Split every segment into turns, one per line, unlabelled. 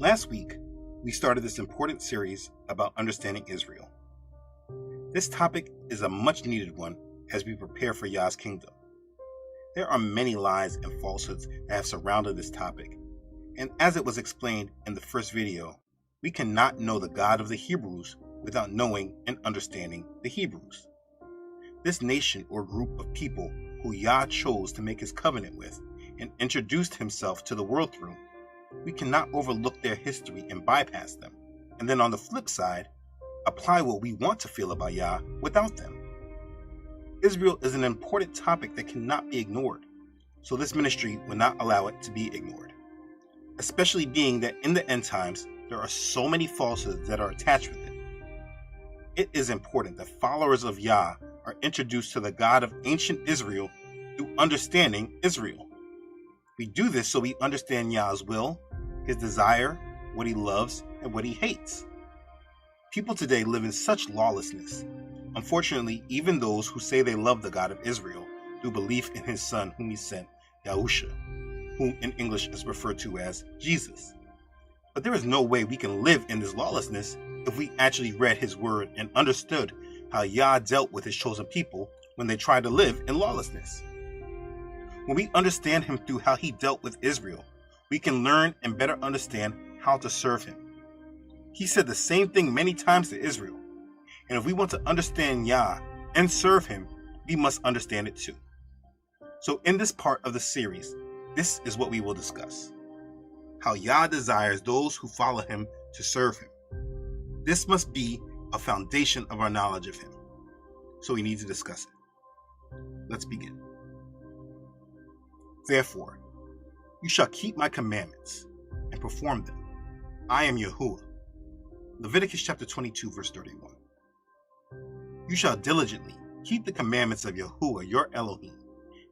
Last week, we started this important series about understanding Israel. This topic is a much needed one as we prepare for Yah's kingdom. There are many lies and falsehoods that have surrounded this topic, and as it was explained in the first video, we cannot know the God of the Hebrews without knowing and understanding the Hebrews. This nation or group of people who Yah chose to make his covenant with and introduced himself to the world through, we cannot overlook their history and bypass them, and then on the flip side, apply what we want to feel about Yah without them. Israel is an important topic that cannot be ignored, so this ministry will not allow it to be ignored, especially being that in the end times, there are so many falsehoods that are attached with it. It is important that followers of Yah are introduced to the God of ancient Israel through understanding Israel. We do this so we understand Yah's will, his desire, what he loves, and what he hates. People today live in such lawlessness. Unfortunately, even those who say they love the God of Israel through belief in his son whom he sent, Yahusha, whom in English is referred to as Jesus. But there is no way we can live in this lawlessness if we actually read his word and understood how Yah dealt with his chosen people when they tried to live in lawlessness. When we understand him through how he dealt with Israel, we can learn and better understand how to serve him. He said the same thing many times to Israel, and if we want to understand Yah and serve him, we must understand it too. So in this part of the series, this is what we will discuss: how Yah desires those who follow him to serve him. This must be a foundation of our knowledge of him, so we need to discuss it. Let's begin. Therefore, you shall keep my commandments and perform them. I am Yahuwah. Leviticus chapter 22, verse 31. You shall diligently keep the commandments of Yahuwah your Elohim,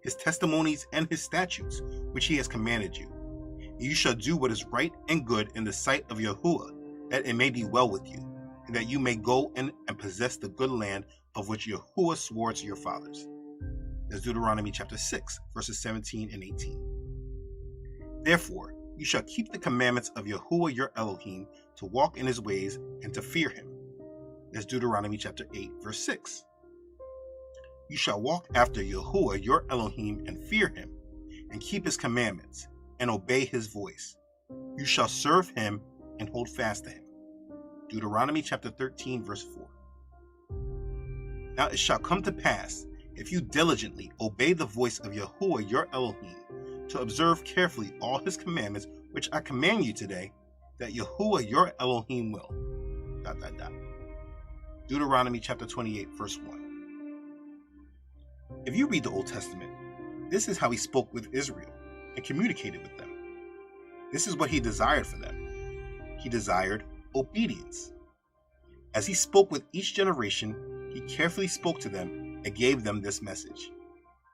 his testimonies and his statutes, which he has commanded you. And you shall do what is right and good in the sight of Yahuwah, that it may be well with you, and that you may go in and possess the good land of which Yahuwah swore to your fathers. That's Deuteronomy chapter 6, verses 17 and 18. Therefore, you shall keep the commandments of Yahuwah your Elohim to walk in his ways and to fear him. That's Deuteronomy chapter 8, verse 6. You shall walk after Yahuwah your Elohim and fear him, and keep his commandments, and obey his voice. You shall serve him and hold fast to him. Deuteronomy chapter 13, verse 4. Now it shall come to pass, if you diligently obey the voice of Yahuwah your Elohim, to observe carefully all his commandments which I command you today, that Yahuwah your Elohim will. Deuteronomy chapter 28, verse 1. If you read the Old Testament, this is how he spoke with Israel and communicated with them. This is what he desired for them. He desired obedience. As he spoke with each generation, he carefully spoke to them and gave them this message.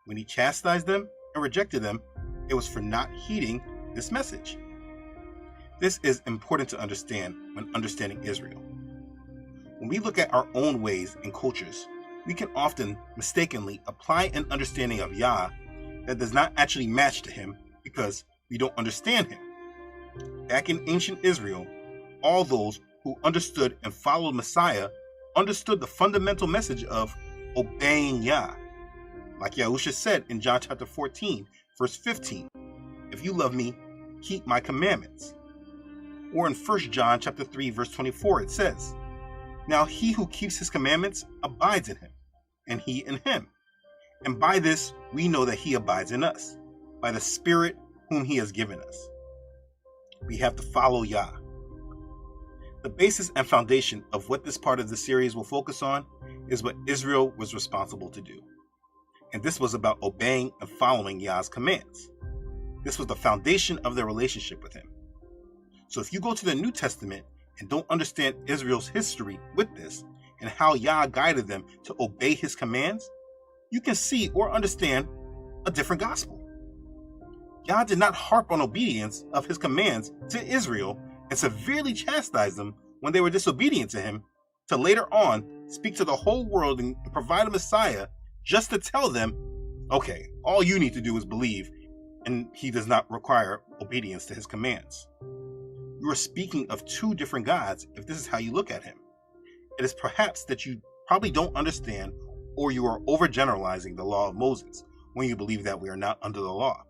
When he chastised them and rejected them, it was for not heeding this message. This is important to understand when understanding Israel. When we look at our own ways and cultures, we can often mistakenly apply an understanding of Yah that does not actually match to him because we don't understand him. Back in ancient Israel, all those who understood and followed Messiah understood the fundamental message of obeying Yah. Like Yahusha said in John chapter 14, verse 15, if you love me, keep my commandments. Or in 1 John chapter 3, verse 24, it says, now he who keeps his commandments abides in him, and he in him. And by this we know that he abides in us, by the Spirit whom he has given us. We have to follow Yah. The basis and foundation of what this part of the series will focus on is what Israel was responsible to do. And this was about obeying and following Yah's commands. This was the foundation of their relationship with him. So if you go to the New Testament and don't understand Israel's history with this and how Yah guided them to obey his commands, you can see or understand a different gospel. Yah did not harp on obedience of his commands to Israel and severely chastise them when they were disobedient to him, to later on speak to the whole world and provide a Messiah just to tell them, okay, all you need to do is believe, and he does not require obedience to his commands. You are speaking of two different gods if this is how you look at him. It is perhaps that you probably don't understand, or you are overgeneralizing the law of Moses when you believe that we are not under the law.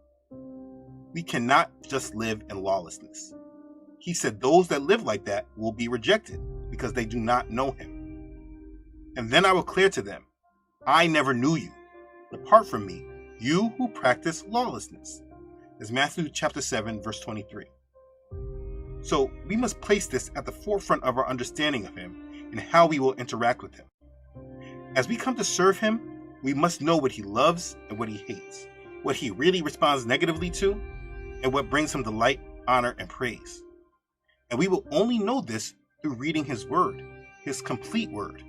We cannot just live in lawlessness. He said those that live like that will be rejected because they do not know him. And then I will declare to them, I never knew you. Depart from me, you who practice lawlessness. As Matthew chapter 7, verse 23. So we must place this at the forefront of our understanding of him and how we will interact with him. As we come to serve him, we must know what he loves and what he hates, what he really responds negatively to, and what brings him delight, honor, and praise. And we will only know this through reading his word, his complete word.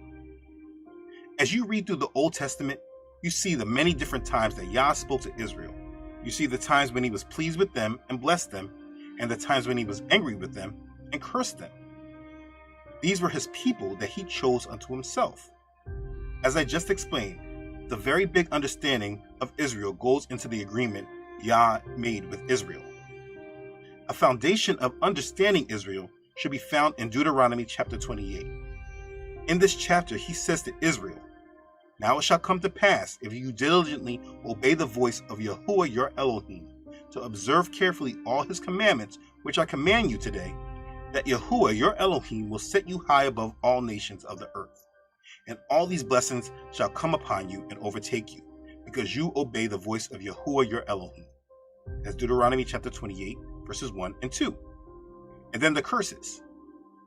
As you read through the Old Testament, you see the many different times that Yah spoke to Israel. You see the times when he was pleased with them and blessed them, and the times when he was angry with them and cursed them. These were his people that he chose unto himself. As I just explained, the very big understanding of Israel goes into the agreement Yah made with Israel. A foundation of understanding Israel should be found in Deuteronomy chapter 28. In this chapter, he says to Israel, Now it shall come to pass, if you diligently obey the voice of Yahuwah your Elohim, to observe carefully all his commandments, which I command you today, that Yahuwah your Elohim will set you high above all nations of the earth. And all these blessings shall come upon you and overtake you, because you obey the voice of Yahuwah your Elohim. That's Deuteronomy chapter 28, verses 1 and 2. And then the curses.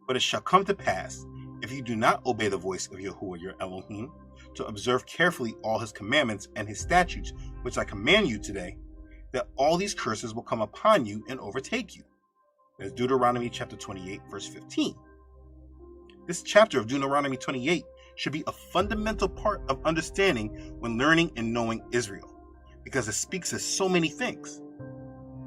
But it shall come to pass, if you do not obey the voice of Yahuwah your Elohim, to observe carefully all his commandments and his statutes, which I command you today, that all these curses will come upon you and overtake you. That's Deuteronomy chapter 28, verse 15. This chapter of Deuteronomy 28 should be a fundamental part of understanding when learning and knowing Israel, because it speaks of so many things.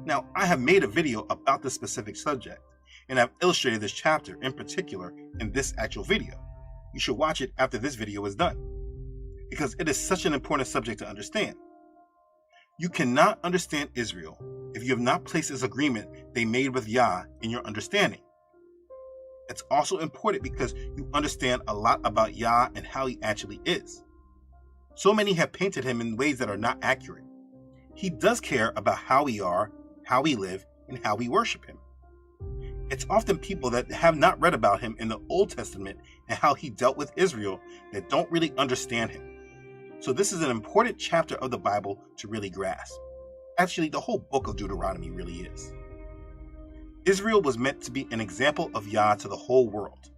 Now, I have made a video about this specific subject, and I've illustrated this chapter in particular in this actual video. You should watch it after this video is done, because it is such an important subject to understand. You cannot understand Israel if you have not placed this agreement they made with Yah in your understanding. It's also important because you understand a lot about Yah and how he actually is. So many have painted him in ways that are not accurate. He does care about how we are, how we live, and how we worship him. It's often people that have not read about him in the Old Testament and how he dealt with Israel that don't really understand him. So this is an important chapter of the Bible to really grasp. Actually, the whole book of Deuteronomy really is. Israel was meant to be an example of Yah to the whole world,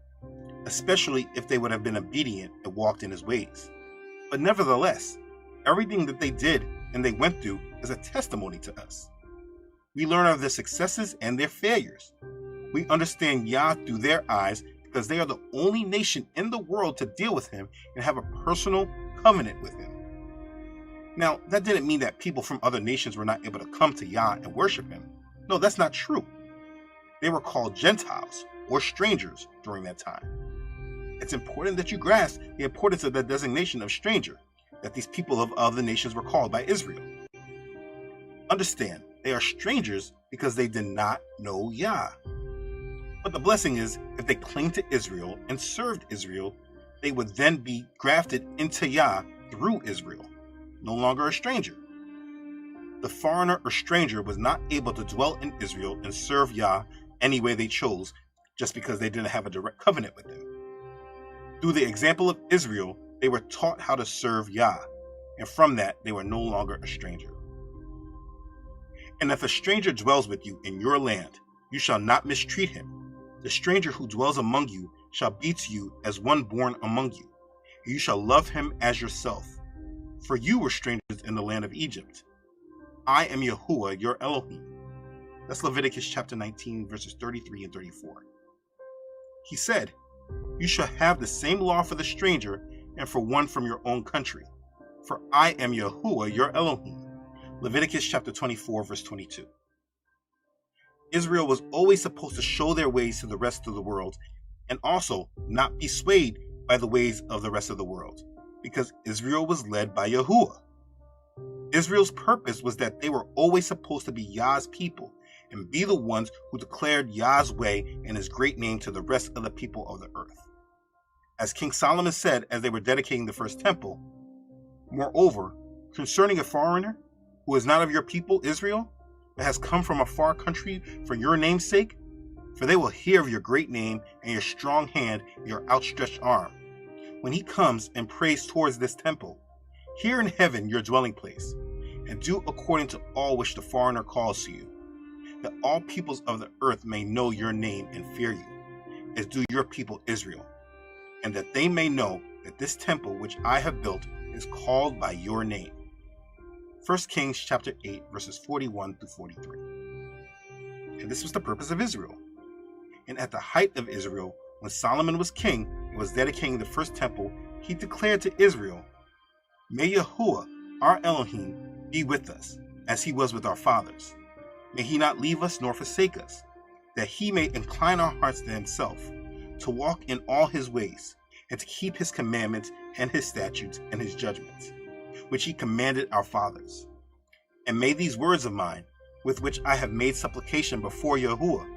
especially if they would have been obedient and walked in his ways. But nevertheless, everything that they did and they went through is a testimony to us. We learn of their successes and their failures. We understand Yah through their eyes because they are the only nation in the world to deal with him and have a personal covenant with him. Now, that didn't mean that people from other nations were not able to come to Yah and worship him. No, that's not true. They were called Gentiles or strangers during that time. It's important that you grasp the importance of the designation of stranger that these people of other nations were called by Israel. Understand, they are strangers because they did not know Yah. But the blessing is, if they cling to Israel and served Israel, they would then be grafted into Yah through Israel, no longer a stranger. The foreigner or stranger was not able to dwell in Israel and serve Yah any way they chose just because they didn't have a direct covenant with him. Through the example of Israel, they were taught how to serve Yah, and from that, they were no longer a stranger. And if a stranger dwells with you in your land, you shall not mistreat him. The stranger who dwells among you shall be to you as one born among you, and you shall love him as yourself. For you were strangers in the land of Egypt. I am Yahuwah your Elohim. That's Leviticus chapter 19, verses 33 and 34. He said, You shall have the same law for the stranger and for one from your own country. For I am Yahuwah your Elohim. Leviticus chapter 24, verse 22. Israel was always supposed to show their ways to the rest of the world and also not be swayed by the ways of the rest of the world, because Israel was led by Yahuwah. Israel's purpose was that they were always supposed to be Yah's people and be the ones who declared Yah's way and his great name to the rest of the people of the earth. As King Solomon said as they were dedicating the first temple, moreover, concerning a foreigner who is not of your people Israel, but has come from a far country for your name's sake, for they will hear of your great name and your strong hand and your outstretched arm. When he comes and prays towards this temple, hear in heaven your dwelling place, and do according to all which the foreigner calls to you, that all peoples of the earth may know your name and fear you, as do your people Israel, and that they may know that this temple which I have built is called by your name. 1 Kings chapter 8, verses 41 through 43. And this was the purpose of Israel. And at the height of Israel, when Solomon was king and was dedicating the first temple, he declared to Israel, May Yahuwah, our Elohim, be with us, as he was with our fathers. May he not leave us nor forsake us, that he may incline our hearts to himself, to walk in all his ways, and to keep his commandments and his statutes and his judgments, which he commanded our fathers. And may these words of mine, with which I have made supplication before Yahuwah,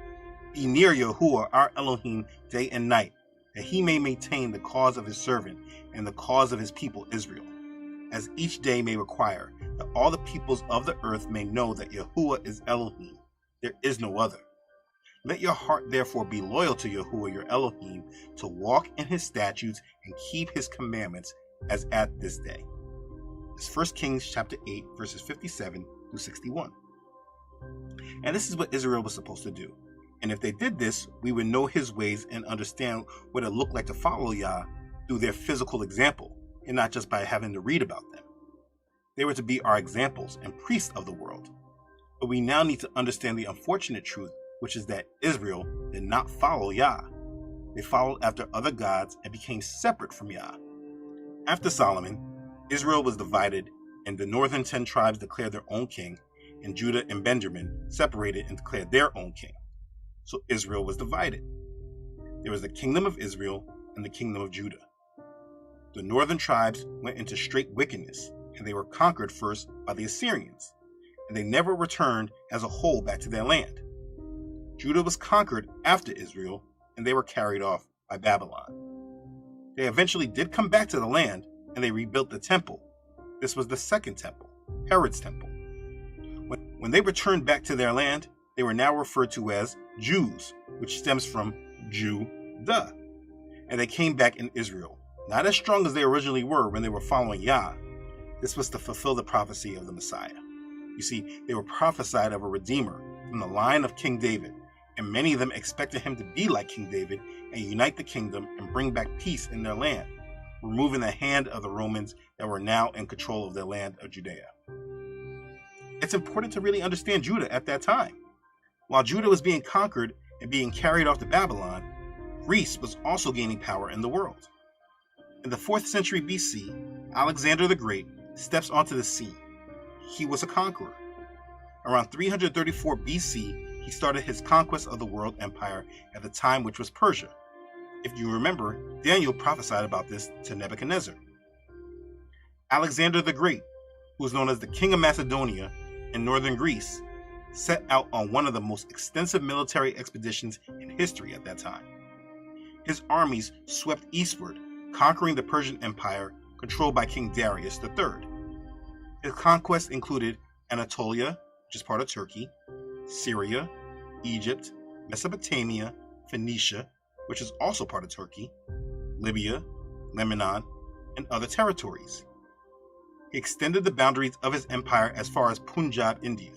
be near Yahuwah our Elohim day and night, that he may maintain the cause of his servant and the cause of his people Israel, as each day may require, that all the peoples of the earth may know that Yahuwah is Elohim, there is no other. Let your heart therefore be loyal to Yahuwah your Elohim, to walk in his statutes and keep his commandments as at this day. It's 1 Kings chapter 8, verses 57 through 61. And this is what Israel was supposed to do. And if they did this, we would know his ways and understand what it looked like to follow Yah through their physical example, and not just by having to read about them. They were to be our examples and priests of the world. But we now need to understand the unfortunate truth, which is that Israel did not follow Yah. They followed after other gods and became separate from Yah. After Solomon, Israel was divided, and the northern 10 tribes declared their own king, and Judah and Benjamin separated and declared their own king. So Israel was divided. There was the kingdom of Israel and the kingdom of Judah. The northern tribes went into straight wickedness, and they were conquered first by the Assyrians, and they never returned as a whole back to their land. Judah was conquered after Israel, and they were carried off by Babylon. They eventually did come back to the land, and they rebuilt the temple. This was the second temple, Herod's temple. When they returned back to their land, they were now referred to as Jews, which stems from Judah. And they came back in Israel, not as strong as they originally were when they were following Yah. This was to fulfill the prophecy of the Messiah. You see, they were prophesied of a Redeemer from the line of King David, and many of them expected him to be like King David and unite the kingdom and bring back peace in their land, removing the hand of the Romans that were now in control of their land of Judea. It's important to really understand Judah at that time. While Judah was being conquered and being carried off to Babylon, Greece was also gaining power in the world. In the 4th century BC, Alexander the Great steps onto the scene. He was a conqueror. Around 334 BC, he started his conquest of the world empire at the time, which was Persia. If you remember, Daniel prophesied about this to Nebuchadnezzar. Alexander the Great, who was known as the King of Macedonia in northern Greece, set out on one of the most extensive military expeditions in history at that time. His armies swept eastward, conquering the Persian Empire controlled by King Darius III. His conquests included Anatolia, which is part of Turkey, Syria, Egypt, Mesopotamia, Phoenicia, which is also part of Turkey, Libya, Lebanon, and other territories. He extended the boundaries of his empire as far as Punjab, India.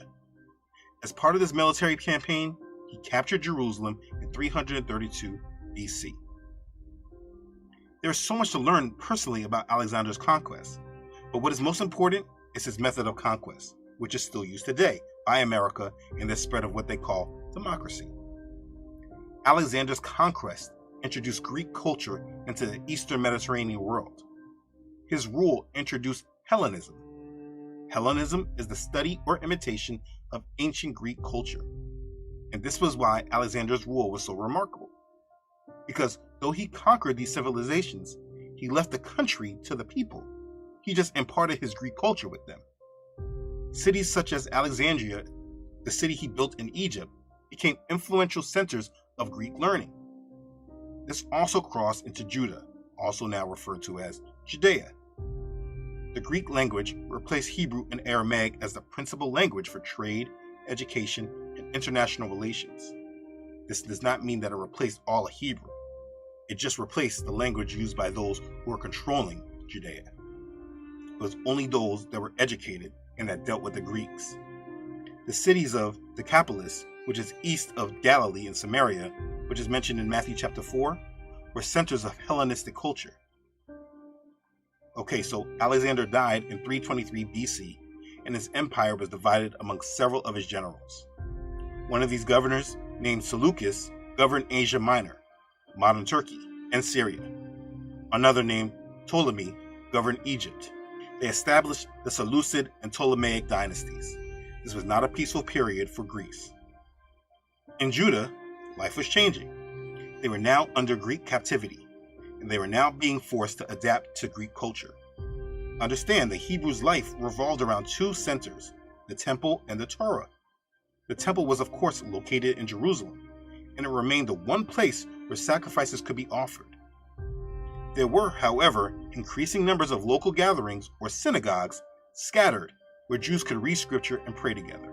As part of this military campaign, he captured Jerusalem in 332 BC. There is so much to learn personally about Alexander's conquest, but what is most important is his method of conquest, which is still used today by America in the spread of what they call democracy. Alexander's conquest introduced Greek culture into the Eastern Mediterranean world. His rule introduced Hellenism. Hellenism is the study or imitation of ancient Greek culture. And this was why Alexander's rule was so remarkable. Because though he conquered these civilizations, he left the country to the people. He just imparted his Greek culture with them. Cities such as Alexandria the city he built in Egypt, became influential centers of Greek learning. This also crossed into Judah, also now referred to as Judea. The Greek language replaced Hebrew and Aramaic as the principal language for trade, education, and international relations. This does not mean that it replaced all of Hebrew. It just replaced the language used by those who were controlling Judea. It was only those that were educated and that dealt with the Greeks. The cities of Decapolis, which is east of Galilee and Samaria, which is mentioned in Matthew chapter 4, were centers of Hellenistic culture. Okay, so Alexander died in 323 BC, and his empire was divided among several of his generals. One of these governors, named Seleucus, governed Asia Minor, modern Turkey, and Syria. Another named Ptolemy governed Egypt. They established the Seleucid and Ptolemaic dynasties. This was not a peaceful period for Greece. In Judah, life was changing. They were now under Greek captivity, and they were now being forced to adapt to Greek culture. Understand, the Hebrews' life revolved around two centers, the temple and the Torah. The temple was, of course, located in Jerusalem, and it remained the one place where sacrifices could be offered. There were, however, increasing numbers of local gatherings or synagogues scattered where Jews could read scripture and pray together.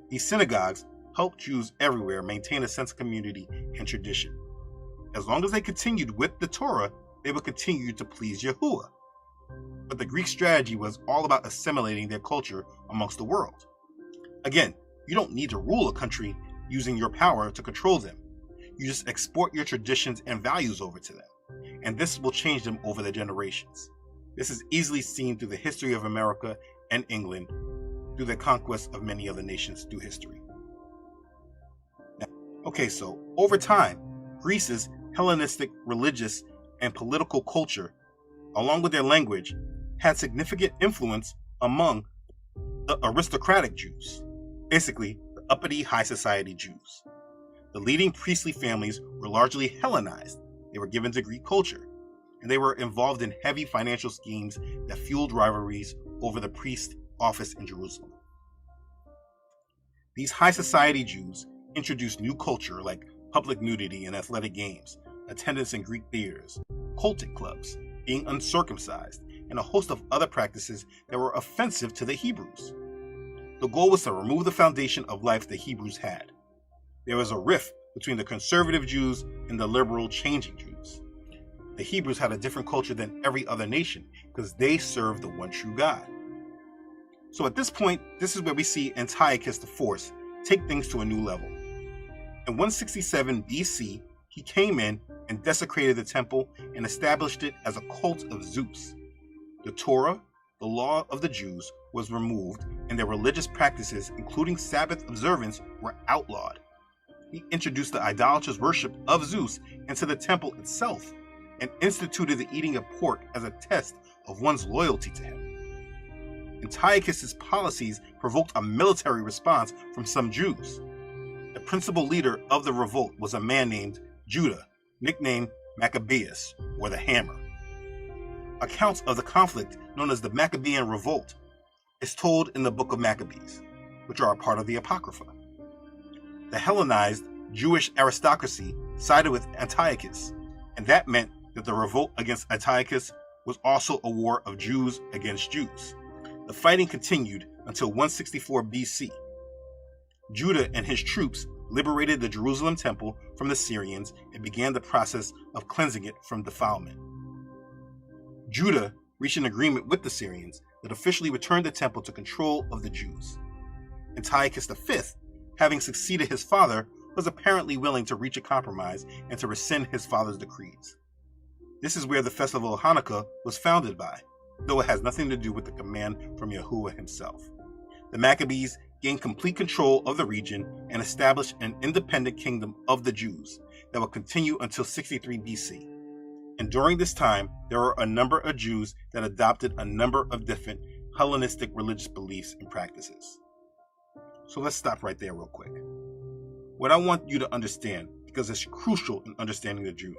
These synagogues helped Jews everywhere maintain a sense of community and tradition. As long as they continued with the Torah, they would continue to please Yahuwah. But the Greek strategy was all about assimilating their culture amongst the world. Again, you don't need to rule a country using your power to control them. You just export your traditions and values over to them, and this will change them over the generations. This is easily seen through the history of America and England, through the conquest of many other nations through history. Okay, so over time, Greece's Hellenistic religious and political culture, along with their language, had significant influence among the aristocratic Jews, basically the uppity high society Jews. The leading priestly families were largely Hellenized. They were given to Greek culture, and they were involved in heavy financial schemes that fueled rivalries over the priest office in Jerusalem. These high society Jews introduced new culture like public nudity and athletic games, attendance in Greek theaters, cultic clubs, being uncircumcised, and a host of other practices that were offensive to the Hebrews. The goal was to remove the foundation of life the Hebrews had. There was a rift between the conservative Jews and the liberal changing Jews. The Hebrews had a different culture than every other nation because they served the one true God. So at this point, this is where we see Antiochus IV take things to a new level. In 167 BC, he came in and desecrated the temple and established it as a cult of Zeus. The Torah, the law of the Jews, was removed, and their religious practices, including Sabbath observance, were outlawed. He introduced the idolatrous worship of Zeus into the temple itself and instituted the eating of pork as a test of one's loyalty to him. Antiochus's policies provoked a military response from some Jews. The principal leader of the revolt was a man named Judah, nicknamed Maccabeus, or the Hammer. Accounts of the conflict, known as the Maccabean Revolt, is told in the Book of Maccabees, which are a part of the Apocrypha. The Hellenized Jewish aristocracy sided with Antiochus, and that meant that the revolt against Antiochus was also a war of Jews against Jews. The fighting continued until 164 BC. Judah and his troops liberated the Jerusalem temple from the Syrians and began the process of cleansing it from defilement. Judah reached an agreement with the Syrians that officially returned the temple to control of the Jews. Antiochus V, having succeeded his father, was apparently willing to reach a compromise and to rescind his father's decrees. This is where the festival of Hanukkah was founded by, though it has nothing to do with the command from Yahuwah himself. The Maccabees gained complete control of the region and established an independent kingdom of the Jews that would continue until 63 BC. And during this time, there were a number of Jews that adopted a number of different Hellenistic religious beliefs and practices. So let's stop right there real quick. What I want you to understand, because it's crucial in understanding the Jews.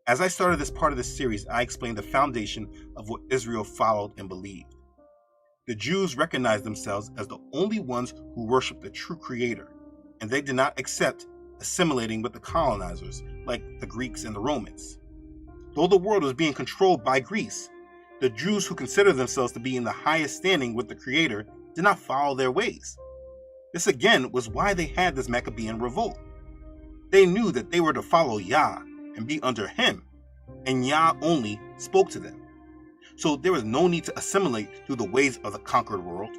As I started this part of this series, I explained the foundation of what Israel followed and believed. The Jews recognized themselves as the only ones who worshiped the true Creator, and they did not accept assimilating with the colonizers like the Greeks and the Romans. Though the world was being controlled by Greece, the Jews who considered themselves to be in the highest standing with the Creator did not follow their ways. This again was why they had this Maccabean revolt. They knew that they were to follow Yah and be under Him, and Yah only spoke to them. So there was no need to assimilate through the ways of the conquered world.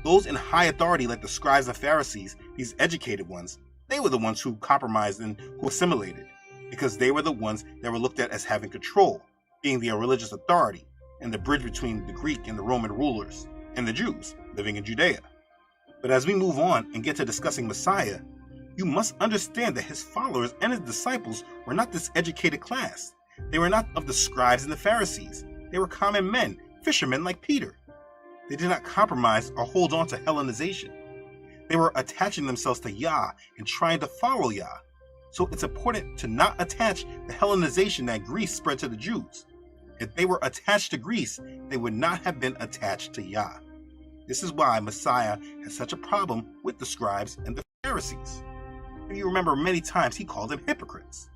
Those in high authority like the scribes and Pharisees, these educated ones, they were the ones who compromised and who assimilated, because they were the ones that were looked at as having control, being the religious authority, and the bridge between the Greek and the Roman rulers, and the Jews living in Judea. But as we move on and get to discussing Messiah, you must understand that his followers and his disciples were not this educated class. They were not of the scribes and the Pharisees. They were common men, fishermen like Peter. They did not compromise or hold on to Hellenization. They were attaching themselves to Yah and trying to follow Yah. So it's important to not attach the Hellenization that Greece spread to the Jews. If they were attached to Greece, they would not have been attached to Yah. This is why Messiah had such a problem with the scribes and the Pharisees. If you remember, many times he called them hypocrites.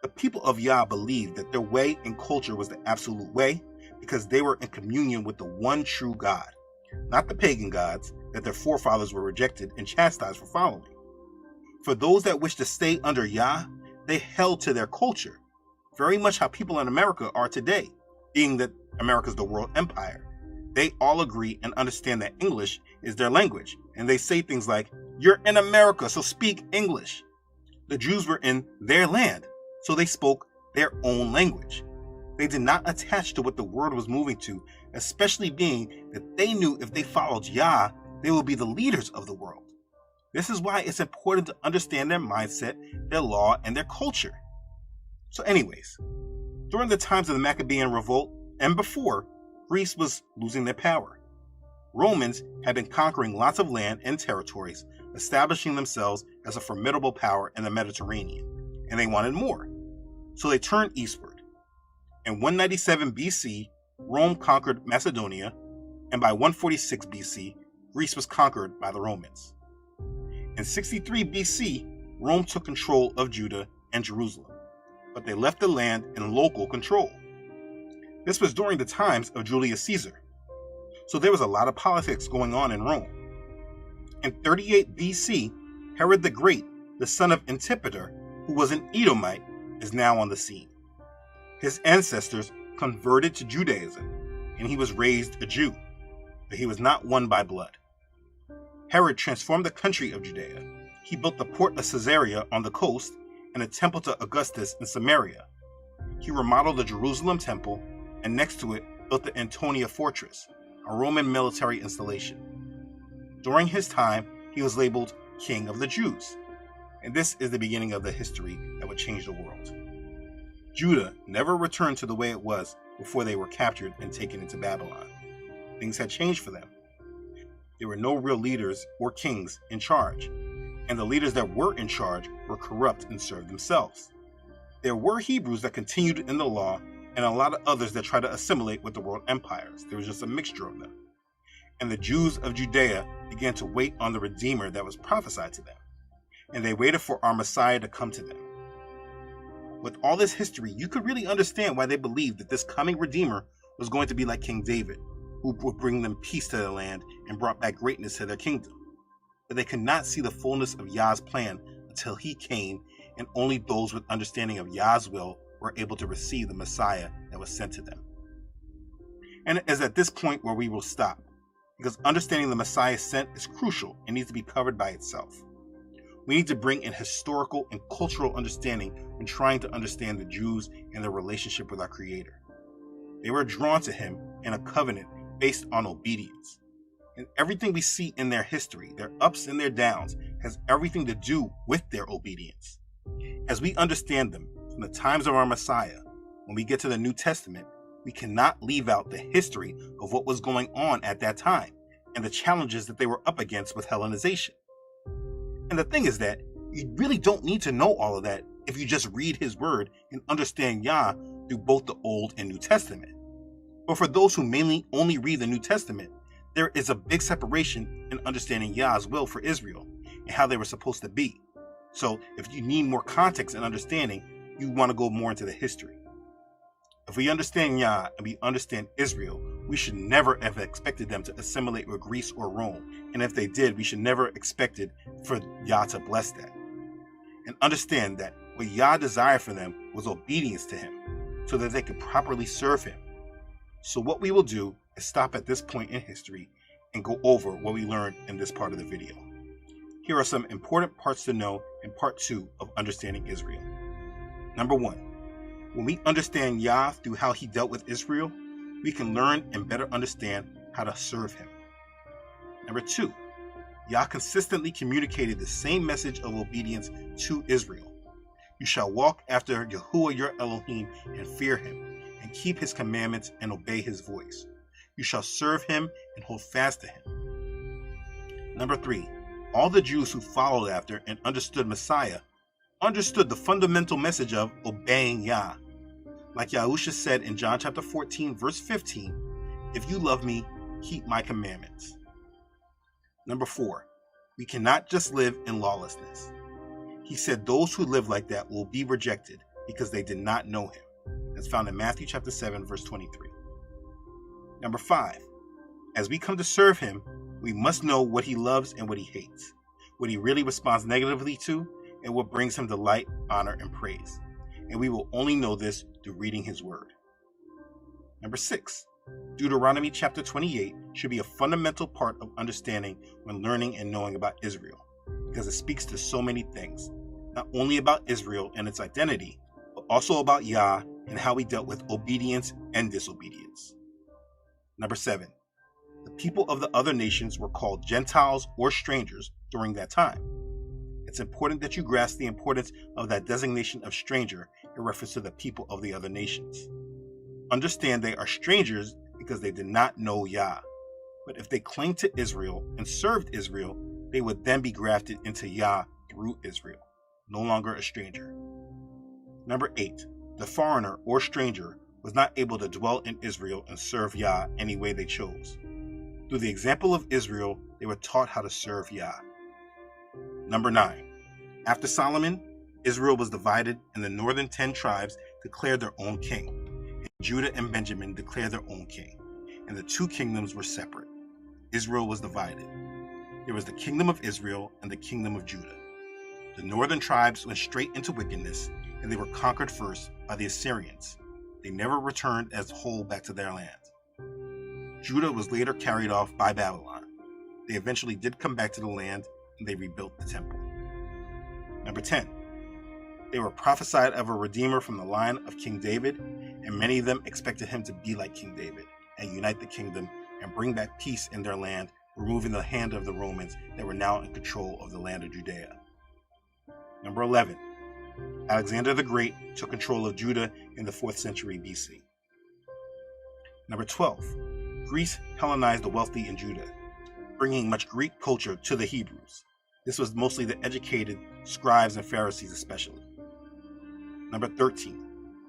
The people of Yah believed that their way and culture was the absolute way because they were in communion with the one true God, not the pagan gods that their forefathers were rejected and chastised for following. For those that wished to stay under Yah, they held to their culture, very much how people in America are today, being that America's the world empire. They all agree and understand that English is their language, and they say things like, "You're in America, so speak English." The Jews were in their land, so they spoke their own language. They did not attach to what the world was moving to, especially being that they knew if they followed Yah, they would be the leaders of the world. This is why it's important to understand their mindset, their law, and their culture. So anyways, during the times of the Maccabean revolt, and before, Greece was losing their power. Romans had been conquering lots of land and territories, establishing themselves as a formidable power in the Mediterranean, and they wanted more. So they turned eastward. In 197 BC, Rome conquered Macedonia, and by 146 BC, Greece was conquered by the Romans. In 63 BC, Rome took control of Judah and Jerusalem, but they left the land in local control. This was during the times of Julius Caesar, so there was a lot of politics going on in Rome. In 38 BC, Herod the Great, the son of Antipater, who was an Edomite, is now on the scene. His ancestors converted to Judaism, and he was raised a Jew, but he was not one by blood. Herod transformed the country of Judea. He built the port of Caesarea on the coast and a temple to Augustus in Samaria. He remodeled the Jerusalem temple, and next to it built the Antonia fortress, a Roman military installation. During his time, he was labeled King of the Jews, and this is the beginning of the history that would change the world. Judah never returned to the way it was before they were captured and taken into Babylon. Things had changed for them. There were no real leaders or kings in charge, and the leaders that were in charge were corrupt and served themselves. There were Hebrews that continued in the law, and a lot of others that tried to assimilate with the world empires. There was just a mixture of them. And the Jews of Judea began to wait on the Redeemer that was prophesied to them, and they waited for our Messiah to come to them. With all this history, you could really understand why they believed that this coming Redeemer was going to be like King David, who would bring them peace to their land and brought back greatness to their kingdom. But they could not see the fullness of Yah's plan until he came, and only those with understanding of Yah's will were able to receive the Messiah that was sent to them. And it is at this point where we will stop, because understanding the Messiah sent is crucial and needs to be covered by itself. We need to bring in historical and cultural understanding when trying to understand the Jews and their relationship with our Creator. They were drawn to him in a covenant based on obedience. And everything we see in their history, their ups and their downs, has everything to do with their obedience. As we understand them from the times of our Messiah, when we get to the New Testament, we cannot leave out the history of what was going on at that time and the challenges that they were up against with Hellenization. And the thing is that you really don't need to know all of that if you just read his word and understand Yah through both the Old and New Testament. But for those who mainly only read the New Testament, there is a big separation in understanding Yah's will for Israel and how they were supposed to be. So if you need more context and understanding, you want to go more into the history. If we understand Yah and we understand Israel, we should never have expected them to assimilate with Greece or Rome. And if they did, we should never expected for Yah to bless that. And understand that what Yah desired for them was obedience to him, so that they could properly serve him. So what we will do is stop at this point in history and go over what we learned in this part of the video. Here are some important parts to know in part 2 of understanding Israel. Number 1. When we understand Yah through how he dealt with Israel, we can learn and better understand how to serve him. Number 2. Yah consistently communicated the same message of obedience to Israel. You shall walk after Yahuwah your Elohim and fear him, and keep his commandments and obey his voice. You shall serve him and hold fast to him. Number 3. All the Jews who followed after and understood Messiah understood the fundamental message of obeying Yah. Like Yahusha said in John chapter 14, verse 15, if you love me, keep my commandments. Number 4, we cannot just live in lawlessness. He said those who live like that will be rejected because they did not know him. That's found in Matthew chapter 7, verse 23. Number 5, as we come to serve him, we must know what he loves and what he hates, what he really responds negatively to, and what brings him delight, honor, and praise. And we will only know this through reading his word. Number 6, Deuteronomy chapter 28 should be a fundamental part of understanding when learning and knowing about Israel, because it speaks to so many things, not only about Israel and its identity, but also about Yah and how he dealt with obedience and disobedience. Number 7, the people of the other nations were called Gentiles or strangers during that time. It's important that you grasp the importance of that designation of stranger in reference to the people of the other nations. Understand they are strangers because they did not know Yah. But if they claimed to Israel and served Israel, they would then be grafted into Yah through Israel, no longer a stranger. Number 8, the foreigner or stranger was not able to dwell in Israel and serve Yah any way they chose. Through the example of Israel, they were taught how to serve Yah. Number 9, after Solomon, Israel was divided and the northern 10 tribes declared their own king, and Judah and Benjamin declared their own king, and the two kingdoms were separate. Israel was divided. There was the kingdom of Israel and the kingdom of Judah. The northern tribes went straight into wickedness, and they were conquered first by the Assyrians. They never returned as a whole back to their land. Judah was later carried off by Babylon. They eventually did come back to the land, and they rebuilt the temple. Number 10, they were prophesied of a redeemer from the line of King David, and many of them expected him to be like King David and unite the kingdom and bring back peace in their land, removing the hand of the Romans that were now in control of the land of Judea. Number 11, Alexander the Great took control of Judah in the 4th century BC. Number 12, Greece Hellenized the wealthy in Judah, bringing much Greek culture to the Hebrews. This was mostly the educated scribes and Pharisees especially. Number 13,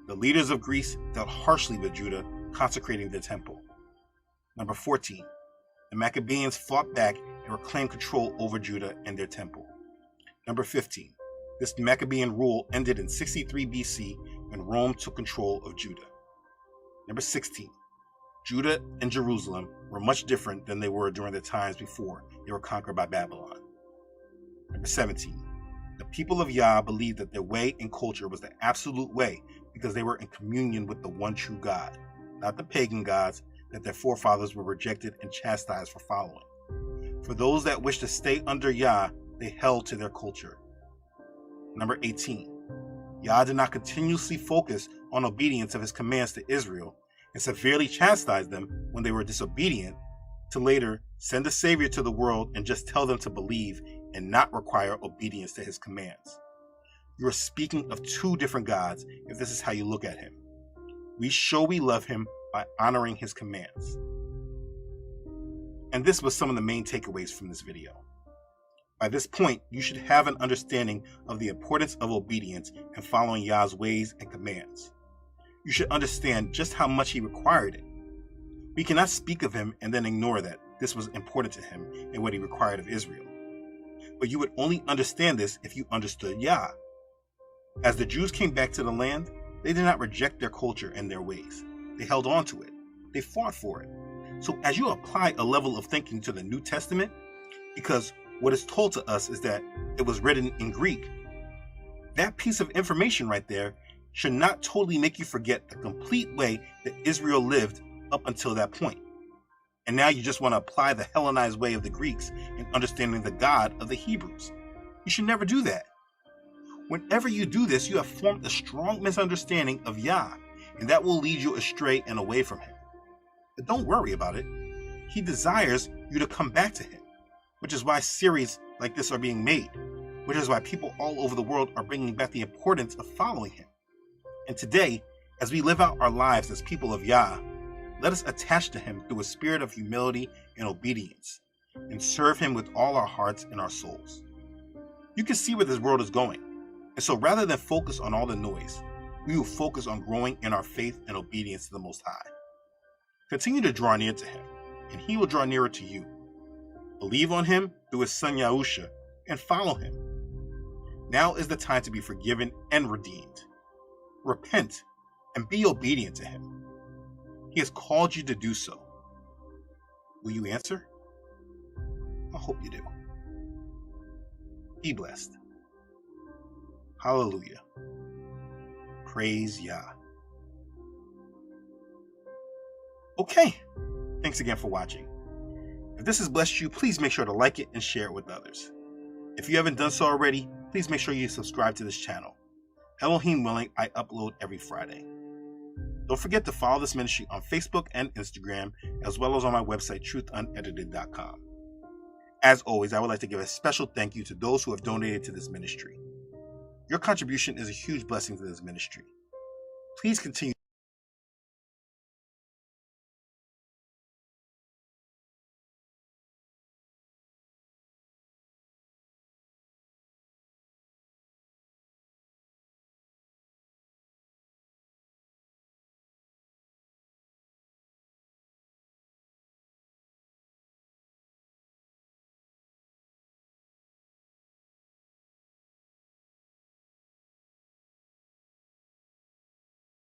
the leaders of Greece dealt harshly with Judah, consecrating their temple. Number 14, the Maccabees fought back and reclaimed control over Judah and their temple. Number 15, this Maccabean rule ended in 63 BC when Rome took control of Judah. Number 16, Judah and Jerusalem were much different than they were during the times before they were conquered by Babylon. Number 17, the people of Yah believed that their way and culture was the absolute way because they were in communion with the one true God, not the pagan gods that their forefathers were rejected and chastised for following. For those that wished to stay under Yah, they held to their culture. Number 18, Yah did not continuously focus on obedience of his commands to Israel and severely chastise them when they were disobedient, to later send a Savior to the world and just tell them to believe and not require obedience to his commands. You are speaking of two different gods if this is how you look at him. We show we love him by honoring his commands. And this was some of the main takeaways from this video. By this point, you should have an understanding of the importance of obedience and following Yah's ways and commands. You should understand just how much he required it. We cannot speak of him and then ignore that this was important to him and what he required of Israel. But you would only understand this if you understood Yah. As the Jews came back to the land, they did not reject their culture and their ways. They held on to it. They fought for it. So as you apply a level of thinking to the New Testament, because what is told to us is that it was written in Greek, that piece of information right there should not totally make you forget the complete way that Israel lived up until that point. And now you just want to apply the Hellenized way of the Greeks in understanding the God of the Hebrews. You should never do that. Whenever you do this, you have formed a strong misunderstanding of Yah, and that will lead you astray and away from him. But don't worry about it. He desires you to come back to him, which is why series like this are being made, which is why people all over the world are bringing back the importance of following him. And today, as we live out our lives as people of Yah, let us attach to him through a spirit of humility and obedience, and serve him with all our hearts and our souls. You can see where this world is going, and so rather than focus on all the noise, we will focus on growing in our faith and obedience to the Most High. Continue to draw near to him, and he will draw nearer to you. Believe on him through his son Yahusha, and follow him. Now is the time to be forgiven and redeemed. Repent and be obedient to him. He has called you to do so. Will you answer? I hope you do. Be blessed. Hallelujah. Praise Yah. Okay, thanks again for watching. If this has blessed you, please make sure to like it and share it with others. If you haven't done so already, please make sure you subscribe to this channel. Elohim willing, I upload every Friday. Don't forget to follow this ministry on Facebook and Instagram, as well as on my website, truthunedited.com. As always, I would like to give a special thank you to those who have donated to this ministry. Your contribution is a huge blessing to this ministry. Please continue